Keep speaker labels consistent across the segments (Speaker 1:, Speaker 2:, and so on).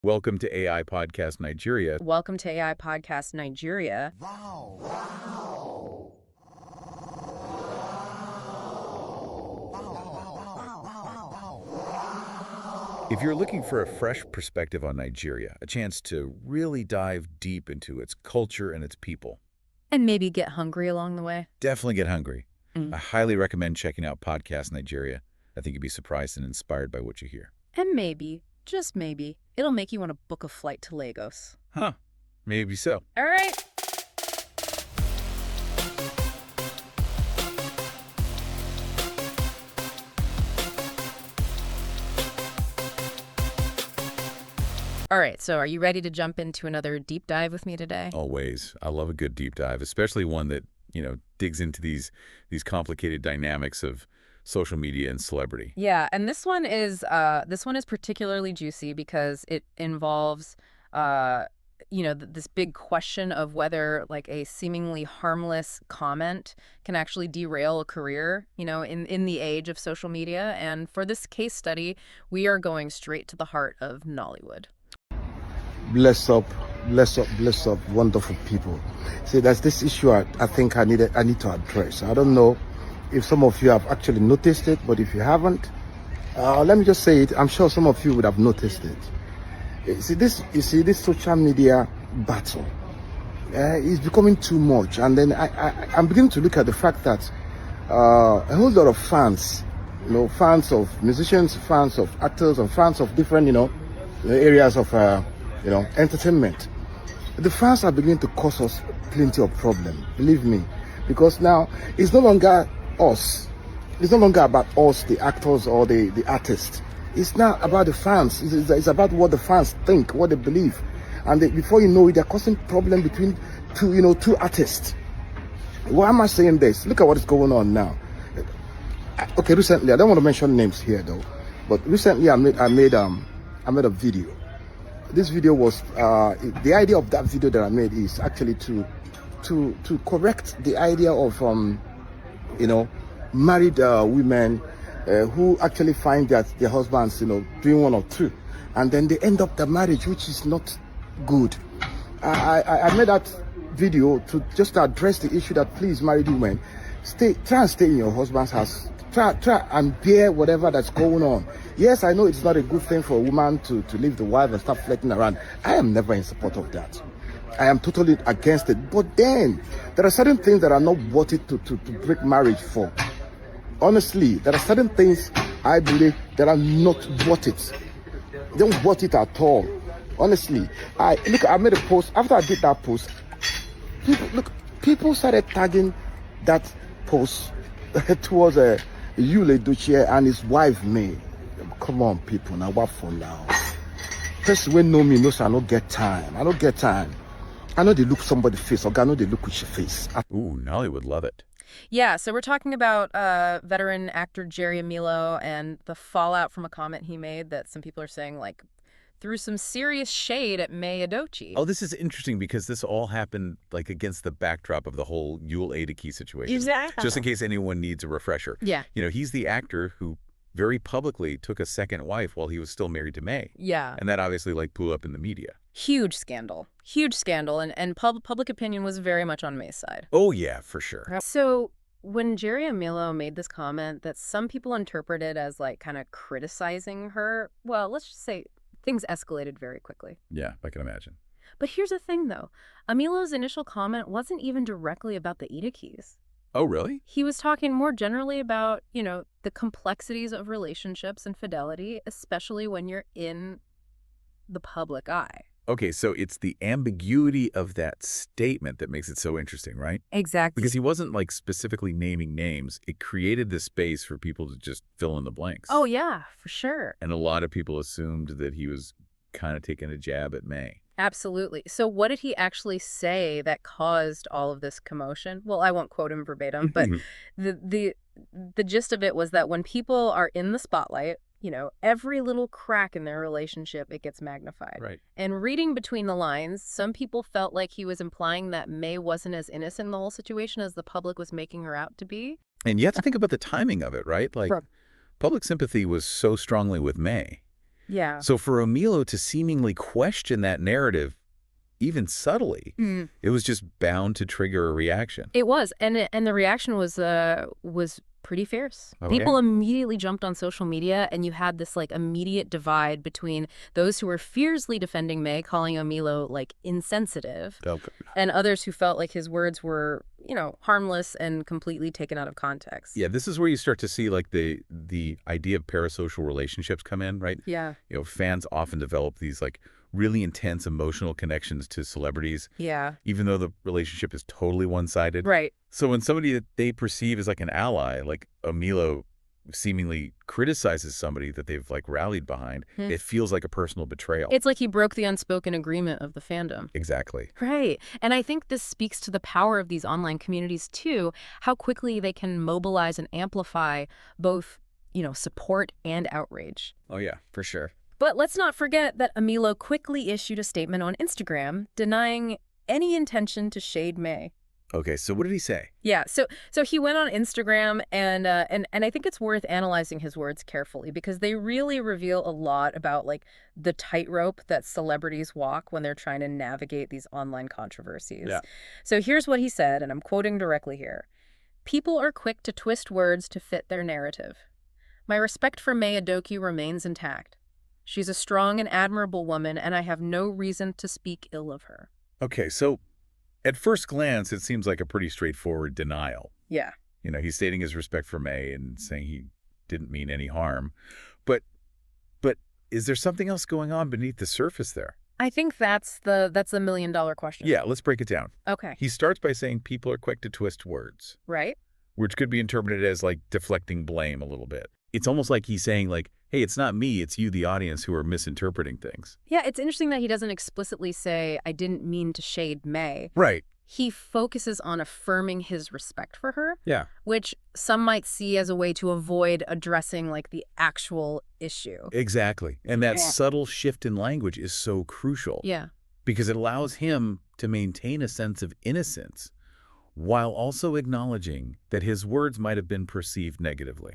Speaker 1: Welcome to AI Podcast Nigeria.
Speaker 2: Welcome to AI Podcast Nigeria.
Speaker 3: Wow. Wow.
Speaker 1: If you're looking for a fresh perspective on Nigeria, a chance to really dive deep into its culture and its people,
Speaker 2: And maybe get hungry along the way.
Speaker 1: definitely get hungry. I highly recommend checking out Podcast Nigeria. I think you'd be surprised and inspired by what you hear.
Speaker 2: And maybe, just maybe, it'll make you want to book a flight to Lagos.
Speaker 1: Huh. Maybe so.
Speaker 2: All right. All right, so are you ready to jump into another deep dive with me today?
Speaker 1: Always. I love a good deep dive, especially one that, digs into these complicated dynamics of social media and celebrity.
Speaker 2: Yeah, and this one is particularly juicy because it involves this big question of whether like a seemingly harmless comment can actually derail a career, in the age of social media. And for this case study, we are going straight to the heart of Nollywood.
Speaker 3: Bless up, wonderful people. See, there's this issue I think I need to address. I don't know if some of you have actually noticed it, but if you haven't, let me just say it. I'm sure some of you would have noticed it. You see, this social media battle is becoming too much, and then I'm beginning to look at the fact that a whole lot of fans, fans of musicians, fans of actors, and fans of different, areas of entertainment. The fans are beginning to cause us plenty of problem, believe me, because now it's no longer us. It's no longer about us, the actors or the artists. It's now about the fans. It's about what the fans think, what they believe, and before you know it, they're causing problem between two artists. Why am I saying this? Look at what is going on now. Okay, recently, I don't want to mention names here though, but recently I made a video. This video was the idea of that video that I made is actually to correct the idea of married women who actually find that their husbands doing one or two, and then they end up the marriage, which is not good. I made that video to just address the issue that please, married women, try and stay in your husband's house. Try and bear whatever that's going on. Yes, I know it's not a good thing for a woman to leave the wife and start flirting around. I am never in support of that. I am totally against it. But then, there are certain things that are not worth it to break marriage for. Honestly, there are certain things I believe that are not worth it. They don't worth it at all. Honestly, I made a post. After I did that post, people started tagging that post towards Edochie and his wife May. Come on, people, now what for now? Person when know me knows I don't get time. I know they look somebody's face, or I know they look with your face.
Speaker 1: Ooh, Nolly would love it.
Speaker 2: Yeah, so we're talking about veteran actor Jerry Amilo and the fallout from a comment he made that some people are saying like threw some serious shade at May Edochie.
Speaker 1: Oh, this is interesting because this all happened like against the backdrop of the whole Edochie situation.
Speaker 2: Exactly.
Speaker 1: Just in case anyone needs a refresher.
Speaker 2: Yeah.
Speaker 1: He's the actor who very publicly took a second wife while he was still married to May.
Speaker 2: Yeah.
Speaker 1: And that obviously blew up in the media.
Speaker 2: Huge scandal. And public opinion was very much on May's side.
Speaker 1: Oh, yeah, for sure.
Speaker 2: So when Jerry Amilo made this comment that some people interpreted as like kind of criticizing her, well, let's just say things escalated very quickly.
Speaker 1: Yeah, I can imagine.
Speaker 2: But here's the thing, though. Amilo's initial comment wasn't even directly about the Edochies.
Speaker 1: Oh, really?
Speaker 2: He was talking more generally about, the complexities of relationships and fidelity, especially when you're in the public eye.
Speaker 1: Okay, so it's the ambiguity of that statement that makes it so interesting, right?
Speaker 2: Exactly.
Speaker 1: Because he wasn't specifically naming names. It created the space for people to just fill in the blanks.
Speaker 2: Oh, yeah, for sure.
Speaker 1: And a lot of people assumed that he was kind of taking a jab at May.
Speaker 2: Absolutely. So what did he actually say that caused all of this commotion? Well, I won't quote him verbatim, but the gist of it was that when people are in the spotlight, every little crack in their relationship, it gets magnified.
Speaker 1: Right.
Speaker 2: And reading between the lines, some people felt like he was implying that May wasn't as innocent in the whole situation as the public was making her out to be.
Speaker 1: And you have to think about the timing of it, right? Public sympathy was so strongly with May.
Speaker 2: Yeah.
Speaker 1: So for Amilo to seemingly question that narrative, even subtly, it was just bound to trigger a reaction.
Speaker 2: It was, and the reaction was pretty fierce.
Speaker 1: Oh,
Speaker 2: People
Speaker 1: yeah.
Speaker 2: immediately jumped on social media, and you had this like immediate divide between those who were fiercely defending May, calling Amilo like insensitive,
Speaker 1: Okay.
Speaker 2: and others who felt like his words were, harmless and completely taken out of context.
Speaker 1: Yeah, this is where you start to see like the idea of parasocial relationships come in, right?
Speaker 2: Yeah.
Speaker 1: Fans often develop these like really intense emotional connections to celebrities,
Speaker 2: Yeah.
Speaker 1: even though the relationship is totally one-sided.
Speaker 2: Right.
Speaker 1: So when somebody that they perceive as like an ally, like Amilo seemingly criticizes somebody that they've like rallied behind, it feels like a personal betrayal.
Speaker 2: It's like he broke the unspoken agreement of the fandom.
Speaker 1: Exactly.
Speaker 2: Right. And I think this speaks to the power of these online communities, too, how quickly they can mobilize and amplify both, support and outrage.
Speaker 1: Oh, yeah, for sure.
Speaker 2: But let's not forget that Amilo quickly issued a statement on Instagram denying any intention to shade May.
Speaker 1: Okay, so what did he say?
Speaker 2: Yeah, so he went on Instagram, and I think it's worth analyzing his words carefully because they really reveal a lot about like the tightrope that celebrities walk when they're trying to navigate these online controversies.
Speaker 1: Yeah.
Speaker 2: So here's what he said, and I'm quoting directly here. "People are quick to twist words to fit their narrative. My respect for May Edochie remains intact. She's a strong and admirable woman, and I have no reason to speak ill of her."
Speaker 1: Okay, so at first glance, it seems like a pretty straightforward denial.
Speaker 2: Yeah.
Speaker 1: He's stating his respect for May and saying he didn't mean any harm. But is there something else going on beneath the surface there?
Speaker 2: I think that's the million-dollar question.
Speaker 1: Yeah, let's break it down.
Speaker 2: Okay.
Speaker 1: He starts by saying people are quick to twist words,
Speaker 2: Right?
Speaker 1: which could be interpreted as like deflecting blame a little bit. It's almost like he's saying like, hey, it's not me, it's you, the audience, who are misinterpreting things.
Speaker 2: Yeah, it's interesting that he doesn't explicitly say, "I didn't mean to shade May."
Speaker 1: Right.
Speaker 2: He focuses on affirming his respect for her,
Speaker 1: Yeah.
Speaker 2: which some might see as a way to avoid addressing like the actual issue.
Speaker 1: Exactly. And that
Speaker 2: Yeah.
Speaker 1: subtle shift in language is so crucial.
Speaker 2: Yeah.
Speaker 1: Because it allows him to maintain a sense of innocence while also acknowledging that his words might have been perceived negatively.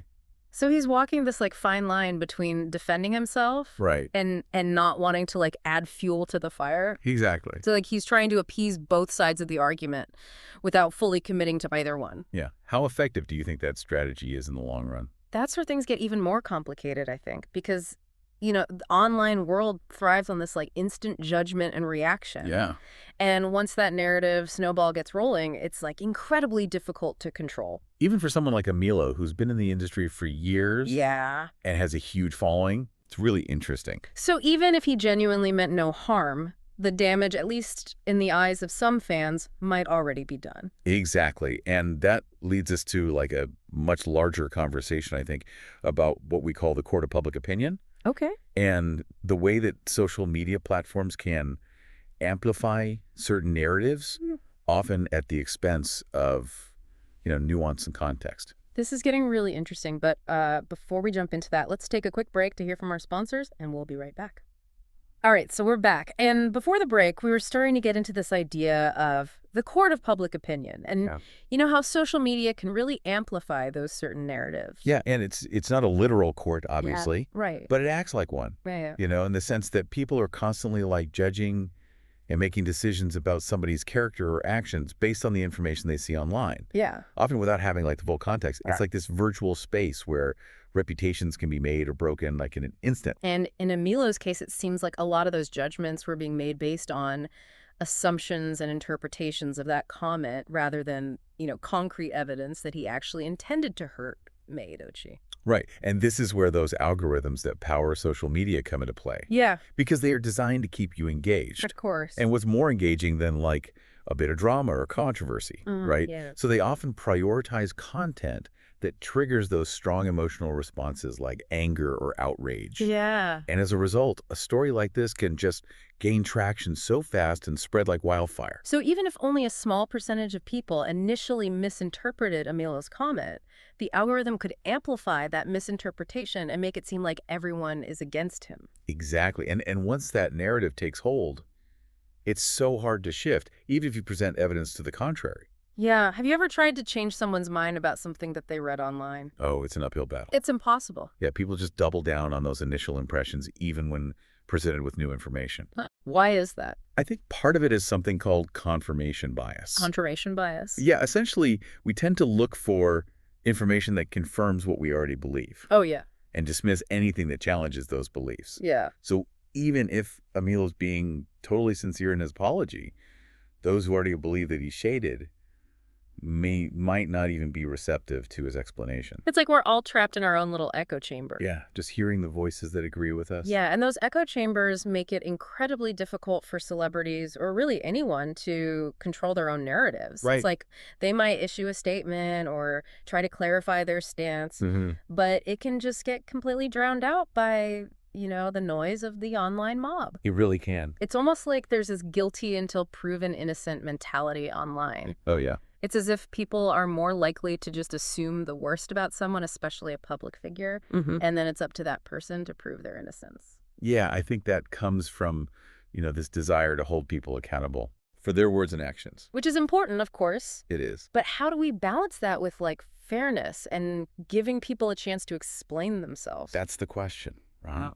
Speaker 2: So he's walking this like fine line between defending himself
Speaker 1: Right.
Speaker 2: and not wanting to like add fuel to the fire.
Speaker 1: Exactly.
Speaker 2: So like he's trying to appease both sides of the argument without fully committing to either one.
Speaker 1: Yeah. How effective do you think that strategy is in the long run?
Speaker 2: That's where things get even more complicated, I think, because, the online world thrives on this like instant judgment and reaction.
Speaker 1: Yeah.
Speaker 2: And once that narrative snowball gets rolling, it's like incredibly difficult to control.
Speaker 1: Even for someone like Amilo, who's been in the industry for years
Speaker 2: Yeah.
Speaker 1: and has a huge following, it's really interesting.
Speaker 2: So even if he genuinely meant no harm, the damage, at least in the eyes of some fans, might already be done.
Speaker 1: Exactly. And that leads us to like a much larger conversation, I think, about what we call the court of public opinion
Speaker 2: Okay.
Speaker 1: and the way that social media platforms can amplify certain narratives, often at the expense of, nuance and context.
Speaker 2: This is getting really interesting, but before we jump into that, let's take a quick break to hear from our sponsors, and we'll be right back. All right, so we're back. And before the break, we were starting to get into this idea of the court of public opinion and, how social media can really amplify those certain narratives.
Speaker 1: Yeah, and it's not a literal court, obviously,
Speaker 2: Right.
Speaker 1: but it acts like one,
Speaker 2: Right.
Speaker 1: in the sense that people are constantly like judging and making decisions about somebody's character or actions based on the information they see online,
Speaker 2: Yeah.
Speaker 1: often without having like the full context. It's like this virtual space where reputations can be made or broken like in an instant.
Speaker 2: And in Amilo's case, it seems like a lot of those judgments were being made based on assumptions and interpretations of that comment rather than, concrete evidence that he actually intended to hurt May Edochie.
Speaker 1: Right. And this is where those algorithms that power social media come into play.
Speaker 2: Yeah,
Speaker 1: Because they are designed to keep you engaged.
Speaker 2: of course.
Speaker 1: And what's more engaging than like a bit of drama or controversy, right?
Speaker 2: yeah.
Speaker 1: So they often prioritize content that triggers those strong emotional responses like anger or outrage.
Speaker 2: Yeah.
Speaker 1: And as a result, a story like this can just gain traction so fast and spread like wildfire.
Speaker 2: So even if only a small percentage of people initially misinterpreted Amilo's comment, the algorithm could amplify that misinterpretation and make it seem like everyone is against him.
Speaker 1: Exactly. And once that narrative takes hold, it's so hard to shift, even if you present evidence to the contrary.
Speaker 2: Yeah. Have you ever tried to change someone's mind about something that they read online?
Speaker 1: Oh, it's an uphill battle.
Speaker 2: It's impossible.
Speaker 1: Yeah, people just double down on those initial impressions even when presented with new information.
Speaker 2: Huh. Why is that?
Speaker 1: I think part of it is something called confirmation bias.
Speaker 2: Confirmation bias?
Speaker 1: Yeah, essentially, we tend to look for information that confirms what we already believe
Speaker 2: Oh, yeah.
Speaker 1: and dismiss anything that challenges those beliefs.
Speaker 2: Yeah.
Speaker 1: So even if Amilo's being totally sincere in his apology, those who already believe that he's shaded might not even be receptive to his explanation.
Speaker 2: It's like we're all trapped in our own little echo chamber.
Speaker 1: Yeah, just hearing the voices that agree with us.
Speaker 2: Yeah, and those echo chambers make it incredibly difficult for celebrities or really anyone to control their own narratives.
Speaker 1: Right.
Speaker 2: It's like they might issue a statement or try to clarify their stance,
Speaker 1: Mm-hmm.
Speaker 2: but it can just get completely drowned out by, the noise of the online mob.
Speaker 1: He really can.
Speaker 2: It's almost like there's this guilty until proven innocent mentality online.
Speaker 1: Oh, yeah.
Speaker 2: It's as if people are more likely to just assume the worst about someone, especially a public figure, and then it's up to that person to prove their innocence.
Speaker 1: Yeah, I think that comes from, this desire to hold people accountable for their words and actions.
Speaker 2: Which is important, of course.
Speaker 1: It is.
Speaker 2: But how do we balance that with, fairness and giving people a chance to explain themselves?
Speaker 1: That's the question, right?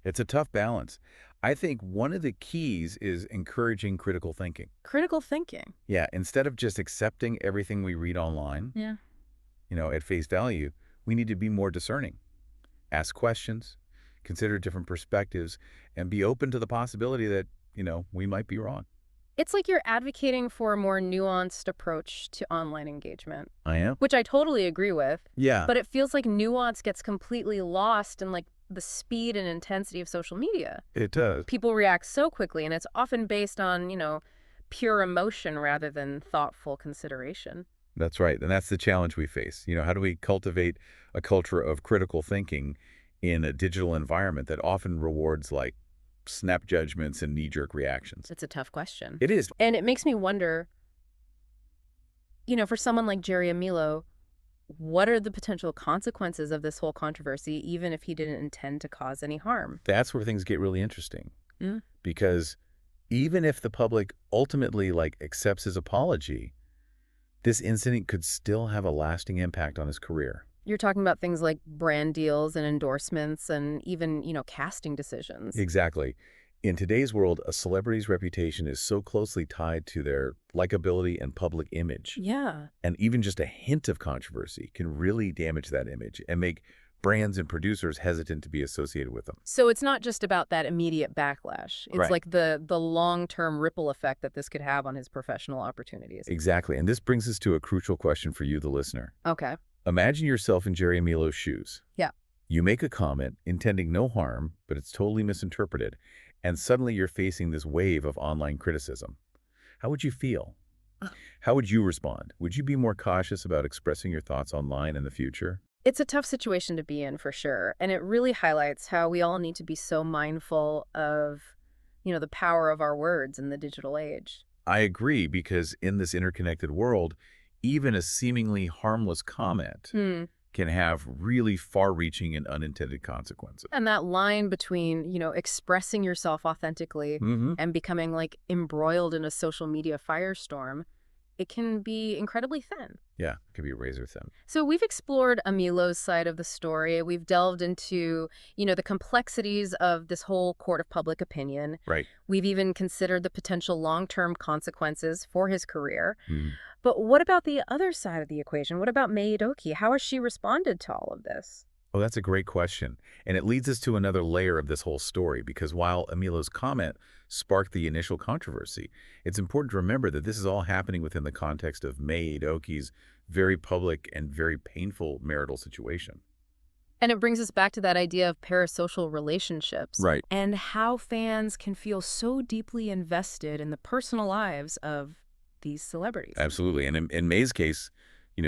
Speaker 1: It's a tough balance. I think one of the keys is encouraging critical thinking.
Speaker 2: Critical thinking.
Speaker 1: Yeah, instead of just accepting everything we read online,
Speaker 2: Yeah.
Speaker 1: at face value, we need to be more discerning. Ask questions, consider different perspectives, and be open to the possibility that, we might be wrong.
Speaker 2: It's like you're advocating for a more nuanced approach to online engagement,
Speaker 1: I am?
Speaker 2: which I totally agree with.
Speaker 1: Yeah.
Speaker 2: But it feels like nuance gets completely lost in, the speed and intensity of social media.
Speaker 1: It does.
Speaker 2: People react so quickly, and it's often based on, pure emotion rather than thoughtful consideration.
Speaker 1: That's right. And that's the challenge we face. How do we cultivate a culture of critical thinking in a digital environment that often rewards snap judgments and knee-jerk reactions?
Speaker 2: It's a tough question.
Speaker 1: It is.
Speaker 2: And it makes me wonder, for someone like Jerry Amilo, what are the potential consequences of this whole controversy, even if he didn't intend to cause any harm?
Speaker 1: That's where things get really interesting.
Speaker 2: Mm.
Speaker 1: Because even if the public ultimately accepts his apology, this incident could still have a lasting impact on his career.
Speaker 2: You're talking about things like brand deals and endorsements and even, casting decisions.
Speaker 1: Exactly. In today's world, a celebrity's reputation is so closely tied to their likability and public image.
Speaker 2: Yeah.
Speaker 1: And even just a hint of controversy can really damage that image and make brands and producers hesitant to be associated with them.
Speaker 2: So it's not just about that immediate backlash. It's
Speaker 1: Right.
Speaker 2: like the long-term ripple effect that this could have on his professional opportunities.
Speaker 1: Exactly. And this brings us to a crucial question for you, the listener.
Speaker 2: Okay.
Speaker 1: Imagine yourself in Jerry Amilo's shoes.
Speaker 2: Yeah.
Speaker 1: You make a comment intending no harm, but it's totally misinterpreted, and suddenly you're facing this wave of online criticism. How would you feel? How would you respond? Would you be more cautious about expressing your thoughts online in the future?
Speaker 2: It's a tough situation to be in, for sure. And it really highlights how we all need to be so mindful of, the power of our words in the digital age.
Speaker 1: I agree, because in this interconnected world, even a seemingly harmless comment can have really far-reaching and unintended consequences.
Speaker 2: And that line between, expressing yourself authentically and becoming embroiled in a social media firestorm, it can be incredibly thin.
Speaker 1: Yeah, it could be razor thin.
Speaker 2: So we've explored Amilo's side of the story. We've delved into, the complexities of this whole court of public opinion.
Speaker 1: Right.
Speaker 2: We've even considered the potential long-term consequences for his career.
Speaker 1: Mhm.
Speaker 2: But what about the other side of the equation? What about Edochie? How has she responded to all of this?
Speaker 1: Oh, that's a great question. And it leads us to another layer of this whole story, because while Amilo's comment sparked the initial controversy, it's important to remember that this is all happening within the context of Edochie's very public and very painful marital situation.
Speaker 2: And it brings us back to that idea of parasocial relationships.
Speaker 1: Right.
Speaker 2: And how fans can feel so deeply invested in the personal lives of these celebrities.
Speaker 1: Absolutely. And in May's case,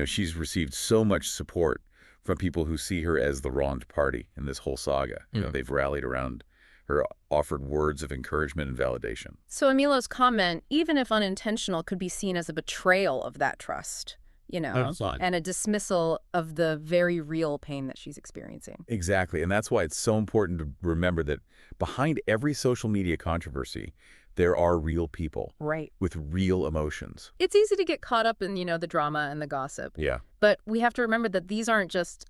Speaker 1: she's received so much support from people who see her as the wronged party in this whole saga. They've rallied around her, offered words of encouragement and validation.
Speaker 2: So Amilo's comment, even if unintentional, could be seen as a betrayal of that trust, and a dismissal of the very real pain that she's experiencing.
Speaker 1: Exactly. And that's why it's so important to remember that behind every social media controversy, There are real people
Speaker 2: Right.
Speaker 1: with real emotions.
Speaker 2: It's easy to get caught up in, the drama and the gossip.
Speaker 1: Yeah.
Speaker 2: But we have to remember that these aren't just,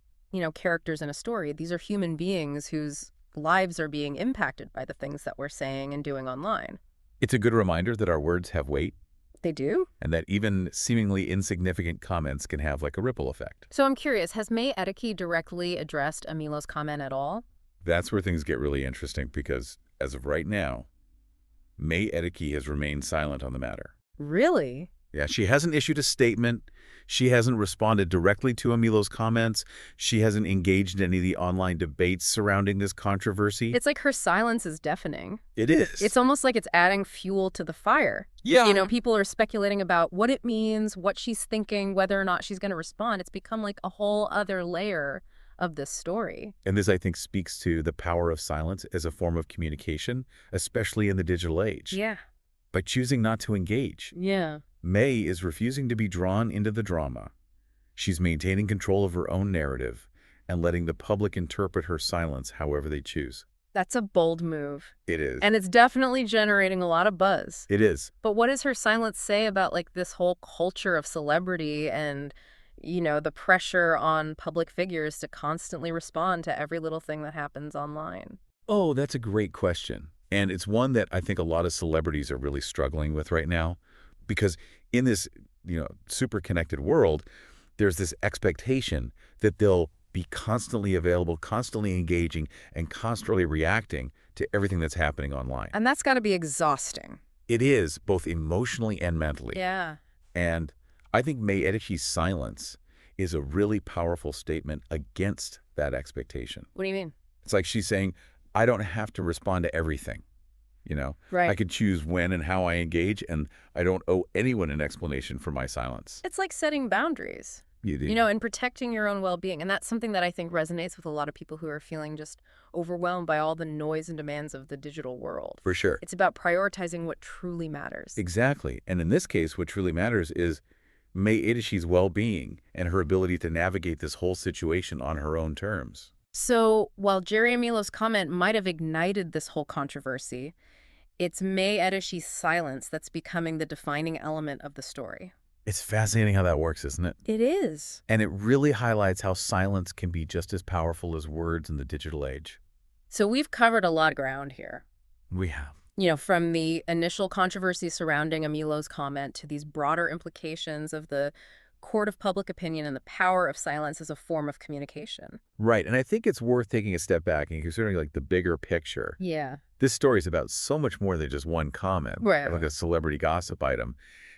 Speaker 2: characters in a story. These are human beings whose lives are being impacted by the things that we're saying and doing online.
Speaker 1: It's a good reminder that our words have weight
Speaker 2: They do?
Speaker 1: and that even seemingly insignificant comments can have like a ripple effect.
Speaker 2: So I'm curious, has May Edochie directly addressed Amilo's comment at all?
Speaker 1: That's where things get really interesting because as of right now, May Edochie has remained silent on the matter.
Speaker 2: Really?
Speaker 1: Yeah, she hasn't issued a statement. She hasn't responded directly to Amilo's comments. She hasn't engaged in any of the online debates surrounding this controversy.
Speaker 2: It's like her silence is deafening.
Speaker 1: It is.
Speaker 2: It's almost like it's adding fuel to the fire.
Speaker 1: Yeah.
Speaker 2: People are speculating about what it means, what she's thinking, whether or not she's going to respond. It's become like a whole other layer of this story.
Speaker 1: And this, I think, speaks to the power of silence as a form of communication, especially in the digital age.
Speaker 2: Yeah.
Speaker 1: By choosing not to engage,
Speaker 2: Yeah.
Speaker 1: May is refusing to be drawn into the drama. She's maintaining control of her own narrative and letting the public interpret her silence however they choose.
Speaker 2: That's a bold move.
Speaker 1: It is.
Speaker 2: And it's definitely generating a lot of buzz.
Speaker 1: It is.
Speaker 2: But what does her silence say about like this whole culture of celebrity and, the pressure on public figures to constantly respond to every little thing that happens online?
Speaker 1: Oh, that's a great question. And it's one that I think a lot of celebrities are really struggling with right now. Because in this, super connected world, there's this expectation that they'll be constantly available, constantly engaging, and constantly reacting to everything that's happening online.
Speaker 2: And that's got to be exhausting.
Speaker 1: It is, both emotionally and mentally.
Speaker 2: Yeah.
Speaker 1: And I think May Edochie's silence is a really powerful statement against that expectation.
Speaker 2: What do you mean?
Speaker 1: It's like she's saying, I don't have to respond to everything.
Speaker 2: Right.
Speaker 1: I could choose when and how I engage, and I don't owe anyone an explanation for my silence.
Speaker 2: It's like setting boundaries,
Speaker 1: You do.
Speaker 2: and protecting your own well-being. And that's something that I think resonates with a lot of people who are feeling just overwhelmed by all the noise and demands of the digital world.
Speaker 1: For sure.
Speaker 2: It's about prioritizing what truly matters.
Speaker 1: Exactly. And in this case, what truly matters is May Edochie's well-being and her ability to navigate this whole situation on her own terms.
Speaker 2: So while Jerry Amilo's comment might have ignited this whole controversy, it's May Edochie's silence that's becoming the defining element of the story.
Speaker 1: It's fascinating how that works, isn't it?
Speaker 2: It is.
Speaker 1: And it really highlights how silence can be just as powerful as words in the digital age.
Speaker 2: So we've covered a lot of ground here.
Speaker 1: We have.
Speaker 2: From the initial controversy surrounding Amilo's comment to these broader implications of the court of public opinion and the power of silence as a form of communication.
Speaker 1: Right. And I think it's worth taking a step back and considering like the bigger picture.
Speaker 2: Yeah.
Speaker 1: This story is about so much more than just one comment,
Speaker 2: Right.
Speaker 1: like a celebrity gossip item.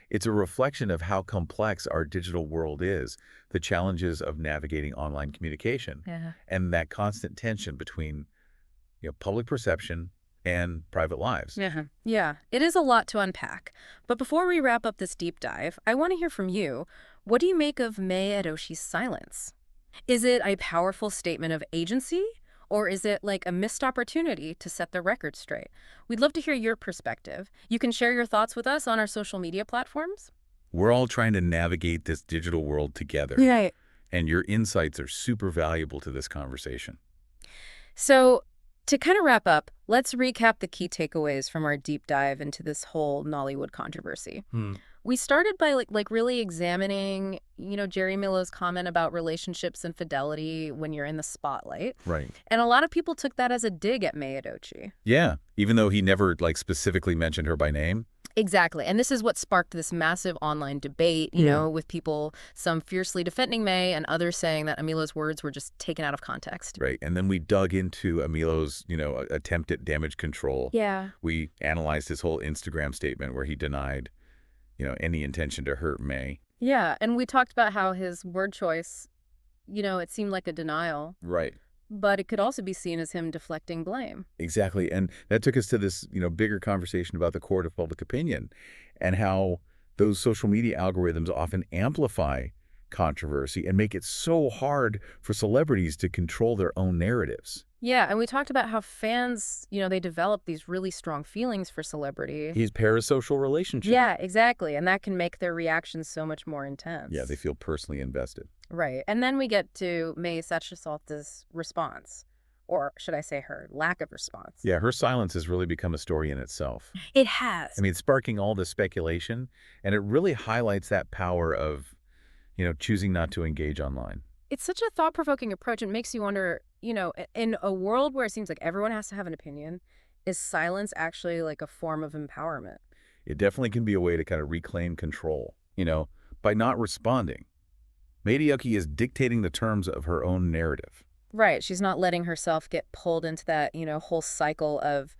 Speaker 1: It's a reflection of how complex our digital world is, the challenges of navigating online communication,
Speaker 2: Yeah.
Speaker 1: and that constant tension between public perception and private lives.
Speaker 2: Yeah, it is a lot to unpack. But before we wrap up this deep dive, I want to hear from you. What do you make of May Edochie's silence? Is it a powerful statement of agency? Or is it like a missed opportunity to set the record straight? We'd love to hear your perspective. You can share your thoughts with us on our social media platforms.
Speaker 1: We're all trying to navigate this digital world together.
Speaker 2: Right.
Speaker 1: And your insights are super valuable to this conversation.
Speaker 2: So to kind of wrap up, let's recap the key takeaways from our deep dive into this whole Nollywood controversy. We started by like really examining, Jerry Amilo's comment about relationships and fidelity when you're in the spotlight.
Speaker 1: Right.
Speaker 2: And a lot of people took that as a dig at May Edochie.
Speaker 1: Yeah, even though he never specifically mentioned her by name.
Speaker 2: Exactly. And this is what sparked this massive online debate, with people, some fiercely defending May and others saying that Amilo's words were just taken out of context.
Speaker 1: Right. And then we dug into Amilo's, attempt at damage control.
Speaker 2: Yeah.
Speaker 1: We analyzed his whole Instagram statement where he denied, any intention to hurt May.
Speaker 2: Yeah. And we talked about how his word choice, it seemed like a denial.
Speaker 1: Right.
Speaker 2: But it could also be seen as him deflecting blame.
Speaker 1: Exactly. And that took us to this, bigger conversation about the court of public opinion and how those social media algorithms often amplify controversy and make it so hard for celebrities to control their own narratives.
Speaker 2: Yeah, and we talked about how fans, they develop these really strong feelings for celebrity.
Speaker 1: His parasocial relationship.
Speaker 2: Yeah, exactly. And that can make their reactions so much more intense.
Speaker 1: Yeah, they feel personally invested.
Speaker 2: Right. And then we get to May Sachsalt's response, or should I say her lack of response.
Speaker 1: Yeah, her silence has really become a story in itself.
Speaker 2: It has.
Speaker 1: I mean, sparking all this speculation, and it really highlights that power of, choosing not to engage online.
Speaker 2: It's such a thought-provoking approach. It makes you wonder, in a world where it seems like everyone has to have an opinion, is silence actually like a form of empowerment?
Speaker 1: It definitely can be a way to kind of reclaim control, by not responding. Edochie is dictating the terms of her own narrative.
Speaker 2: Right. She's not letting herself get pulled into that, whole cycle of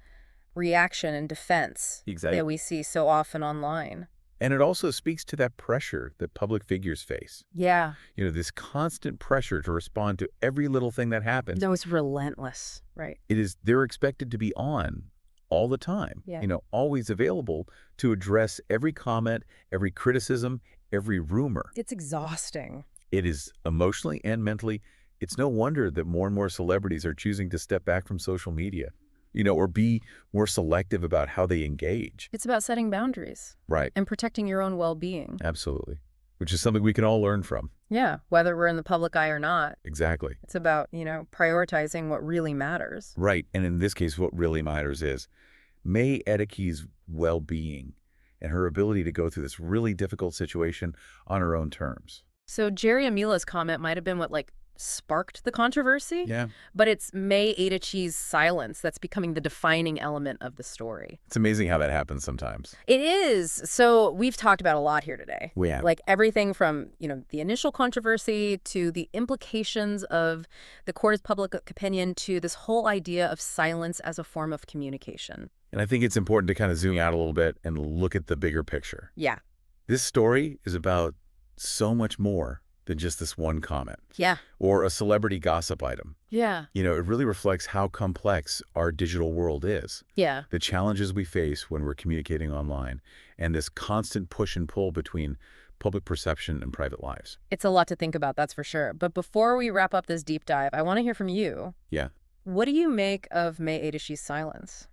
Speaker 2: reaction and defense
Speaker 1: Exactly.
Speaker 2: that we see so often online.
Speaker 1: And it also speaks to that pressure that public figures face.
Speaker 2: Yeah.
Speaker 1: This constant pressure to respond to every little thing that happens.
Speaker 2: No, it's relentless. Right.
Speaker 1: They're expected to be on all the time,
Speaker 2: Yeah.
Speaker 1: Always available to address every comment, every criticism, every rumor.
Speaker 2: It's exhausting.
Speaker 1: It is emotionally and mentally. It's no wonder that more and more celebrities are choosing to step back from social media, or be more selective about how they engage.
Speaker 2: It's about setting boundaries.
Speaker 1: Right.
Speaker 2: And protecting your own well-being.
Speaker 1: Absolutely. Which is something we can all learn from.
Speaker 2: Yeah, whether we're in the public eye or not.
Speaker 1: Exactly.
Speaker 2: It's about, prioritizing what really matters.
Speaker 1: Right. And in this case, what really matters is Edochie's well-being and her ability to go through this really difficult situation on her own terms.
Speaker 2: So Jerry Amilo's comment might have been what, sparked the controversy?
Speaker 1: Yeah.
Speaker 2: But it's Edochie's silence that's becoming the defining element of the story.
Speaker 1: It's amazing how that happens sometimes.
Speaker 2: It is. So we've talked about a lot here today.
Speaker 1: We have.
Speaker 2: Like everything from, the initial controversy to the implications of the court of public opinion to this whole idea of silence as a form of communication.
Speaker 1: And I think it's important to kind of zoom out a little bit and look at the bigger picture.
Speaker 2: Yeah.
Speaker 1: This story is about so much more than just this one comment.
Speaker 2: Yeah.
Speaker 1: Or a celebrity gossip item.
Speaker 2: Yeah.
Speaker 1: It really reflects how complex our digital world is.
Speaker 2: Yeah.
Speaker 1: The challenges we face when we're communicating online, and this constant push and pull between public perception and private lives.
Speaker 2: It's a lot to think about, that's for sure. But before we wrap up this deep dive, I want to hear from you.
Speaker 1: Yeah.
Speaker 2: What do you make of Edochie's silence?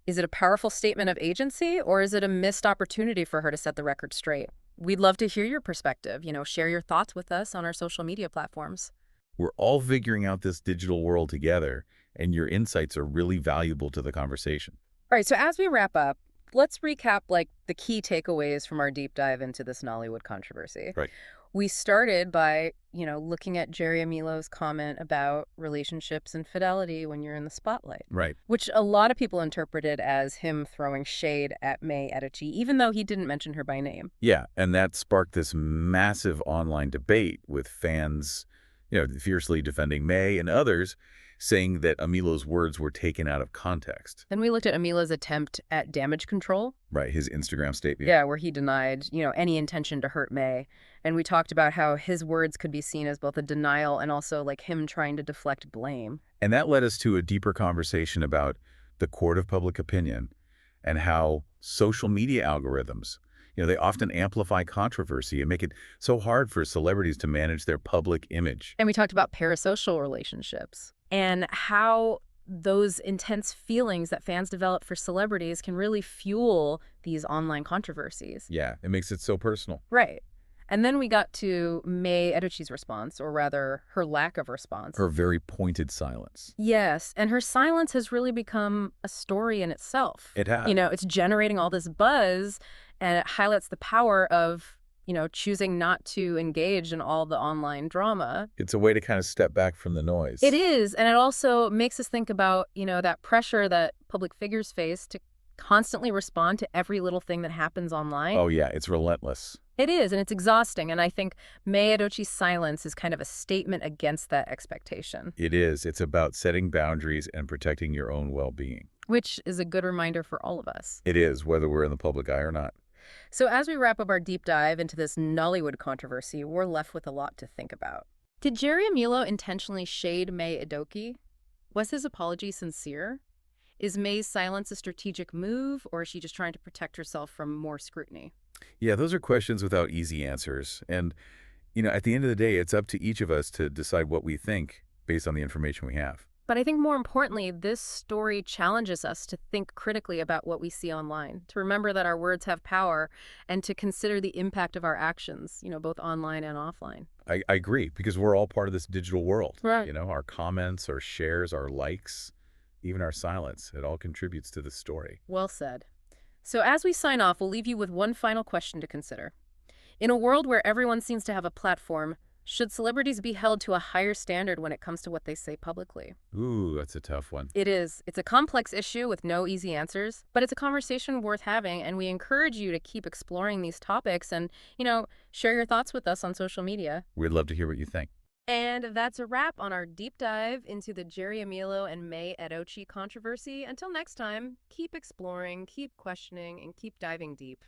Speaker 2: Is it a powerful statement of agency, or is it a missed opportunity for her to set the record straight? We'd love to hear your perspective. Share your thoughts with us on our social media platforms.
Speaker 1: We're all figuring out this digital world together, and your insights are really valuable to the conversation.
Speaker 2: All right, so as we wrap up, let's recap the key takeaways from our deep dive into this Nollywood controversy.
Speaker 1: Right.
Speaker 2: We started by, looking at Jerry Amilo's comment about relationships and fidelity when you're in the spotlight.
Speaker 1: Right.
Speaker 2: Which a lot of people interpreted as him throwing shade at Edochie, even though he didn't mention her by name.
Speaker 1: Yeah, and that sparked this massive online debate with fans, fiercely defending May and others, saying that Amilo's words were taken out of context.
Speaker 2: Then we looked at Amilo's attempt at damage control.
Speaker 1: Right, his Instagram statement.
Speaker 2: Yeah, where he denied, any intention to hurt May. And we talked about how his words could be seen as both a denial and also him trying to deflect blame.
Speaker 1: And that led us to a deeper conversation about the court of public opinion and how social media algorithms, they often amplify controversy and make it so hard for celebrities to manage their public image.
Speaker 2: And we talked about parasocial relationships and how those intense feelings that fans develop for celebrities can really fuel these online controversies.
Speaker 1: Yeah, it makes it so personal.
Speaker 2: Right. And then we got to Edochie's response, or rather her lack of response.
Speaker 1: Her very pointed silence.
Speaker 2: Yes, and her silence has really become a story in itself.
Speaker 1: It has.
Speaker 2: It's generating all this buzz, and it highlights the power of, choosing not to engage in all the online drama.
Speaker 1: It's a way to kind of step back from the noise.
Speaker 2: It is, and it also makes us think about, that pressure that public figures face to constantly respond to every little thing that happens online.
Speaker 1: Oh, yeah, it's relentless.
Speaker 2: It is, and it's exhausting, and I think Edochie's silence is kind of a statement against that expectation.
Speaker 1: It is. It's about setting boundaries and protecting your own well-being.
Speaker 2: Which is a good reminder for all of us.
Speaker 1: It is, whether we're in the public eye or not.
Speaker 2: So as we wrap up our deep dive into this Nollywood controversy, we're left with a lot to think about. Did Jerry Amilo intentionally shade Edochie? Was his apology sincere? Is May's silence a strategic move, or is she just trying to protect herself from more scrutiny?
Speaker 1: Yeah, those are questions without easy answers. And, at the end of the day, it's up to each of us to decide what we think based on the information we have.
Speaker 2: But I think more importantly, this story challenges us to think critically about what we see online, to remember that our words have power, and to consider the impact of our actions, both online and offline.
Speaker 1: I agree, because we're all part of this digital world.
Speaker 2: Right.
Speaker 1: Our comments, our shares, our likes, even our silence, it all contributes to the story.
Speaker 2: Well said. So as we sign off, we'll leave you with one final question to consider. In a world where everyone seems to have a platform, should celebrities be held to a higher standard when it comes to what they say publicly?
Speaker 1: Ooh, that's a tough one.
Speaker 2: It is. It's a complex issue with no easy answers, but it's a conversation worth having, and we encourage you to keep exploring these topics and, share your thoughts with us on social media.
Speaker 1: We'd love to hear what you think.
Speaker 2: And that's a wrap on our deep dive into the Jerry Amilo and May Edochie controversy. Until next time, keep exploring, keep questioning, and keep diving deep.